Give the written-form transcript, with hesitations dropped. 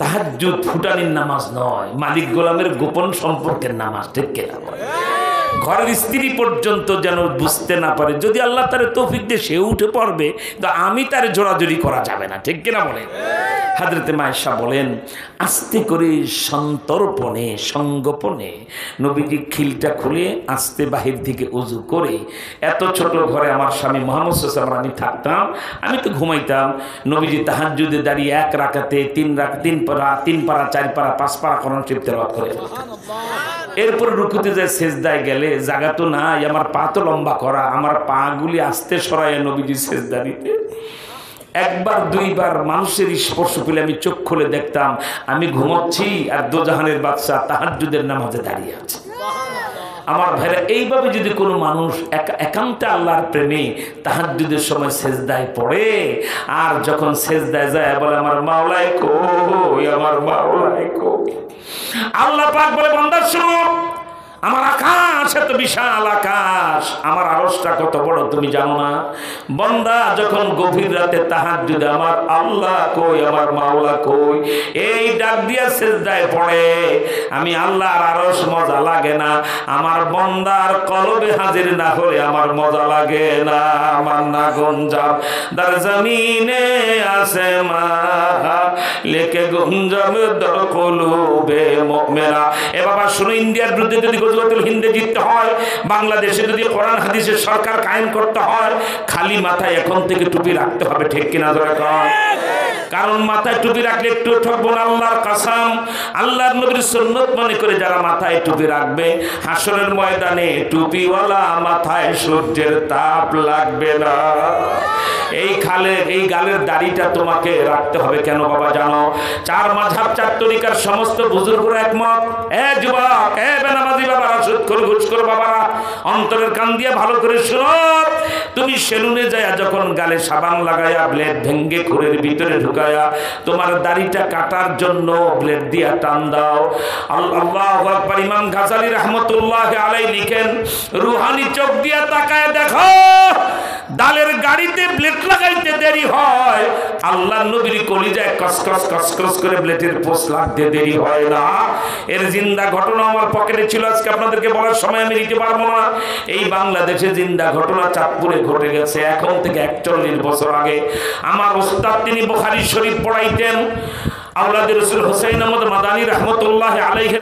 তাহাজ্জুদ ফুটানির নামাজ নয়, মালিক গোলামের গোপন সম্পর্কের নামাজ। ঠিক কিনা? ঘরের স্ত্রী পর্যন্ত যেন বুঝতে না পারে, যদি আল্লাহ তার তৌফিক দিয়ে সে উঠে পড়বে তো আমি তার জোরাজুরি করা যাবে না। ঠিক কিনা বলেন? হযরতে মায়েশা বলেন, আস্তে করে সন্তর্পণে সঙ্গোপনে নবীজি খিলটা খুলে আস্তে বাহির দিকে উজু করে, এত ছোট ঘরে আমার স্বামী মুহাম্মদ সাল্লাল্লাহু আলাইহি ওয়াসাল্লাম আমি থাকতাম, আমি তো ঘুমাইতাম, নবীজি তাহাজ্জুদে দাঁড়িয়ে এক রাকাতে তিন পারা 4 পারা 5 পারা কোরআন শরীফ তেলাওয়াত করে ফেলতেন। এরপরে রুকুতে যায়, সেজদায় গেলে জায়গা তো নাই, আমার পা তো লম্বা করা, আমার পা গুলি আস্তে সরাইয়া নবীজি সেজদা দিতে। একবার দুইবার মানুষের স্পর্শ পেলে আমি চোখ খুলে দেখতাম আমি ঘুমাচ্ছি আর দোজাহানের বাদশা তাহাজ্জুদের নামাজে দাঁড়িয়ে আছে। আমার ভাইরা, এইভাবে যদি কোনো মানুষ একান্তে আল্লাহর প্রেমে তাহাজ্জুদের সময় সেজদায় পড়ে, আর যখন সেজদায় যায় বলে আমার মাওলাই কই, আমার মাওলাই কই, আল্লাহ পাক বলে বান্দা শোনো, আমার আকাশ এত বিশাল আকাশ, আমার আরশটা কত বড় তুমি জানো না? বান্দা যখন গভীর রাতে তাহাজ্জুদে আমার আল্লাহ কই, আমার মাওলা কই এই ডাক দিয়া সিজদায় পড়ে, আমি আল্লাহর আরশ মজা লাগে না, আমার বান্দার কলবে হাজির না হলে আমার মজা লাগে না। আমার না গুঞ্জাব দার জমিনে আসেমা লেকে গুঞ্জাব দর কলবে মুমিনা। এ বাবা শুনো, ইন্ডিয়ার বিরুদ্ধে যদি হিন্দে জিততে হয়, বাংলাদেশে যদি কোরআন হাদিসের সরকার কায়েম করতে হয়, খালি মাথায় এখন থেকে টুপি রাখতে হবে। ঠিক কিনা জোরে কর? কারণ মাথায় টুপি রাখলে একটু ঠকবো না, আল্লাহর কসম। আল্লাহর নবীর সুন্নত মনে করে যারা মাথায় টুপি রাখবে, হাসরের ময়দানে টুপিওয়ালা মাথায় সূর্যের তাপ লাগবে না। এই গালের দাড়িটা তোমাকে রাখতে হবে। কেন বাবা জানো? 4 মাযহাব 4 তরিকার সমস্ত বুজুর্গরা একমত। এ যুবক, এ বেনামাজি বাবারা, সুদখোর ঘুষখোর বাবারা, অন্তরের কান দিয়ে ভালো করে শুনো। তুমি সেলুনে যায় যখন গালে সাবান লাগায়া ব্লেড ভেঙ্গে খুরের ভিতরে ঢুকায়া তোমার দাড়িটা কাটার জন্য ব্লেড দিয়া টান দাও। আল্লাহু আকবার। ইমাম গাজালি রাহমাতুল্লাহি আলাইহি লিখেন, রুহানি চোখ দিয়া তাকায় দেখো, দালের গাড়িতে ব্লেড লাগাইতে দেরি হয়, আল্লাহর নবীর কলিজায় কসকস কসকস করে ব্লেডের পোস্ট লাগতে দেরি হয় না। এর জিন্দা ঘটনা আমার পকেটে ছিল, আজকে আপনাদেরকে বলার সময় আমি দিতে পারবো না। এই বাংলাদেশে জিন্দা ঘটনা চাঁদপুরে ঘটে গেছে এখন থেকে 41 বছর আগে। আমার উস্তাদ তিনি বুখারী শরীফ পড়াইতেন। আওলাদে রাসূল হুসাইন আহমদ মাদানী রাহমাতুল্লাহি আলাইহি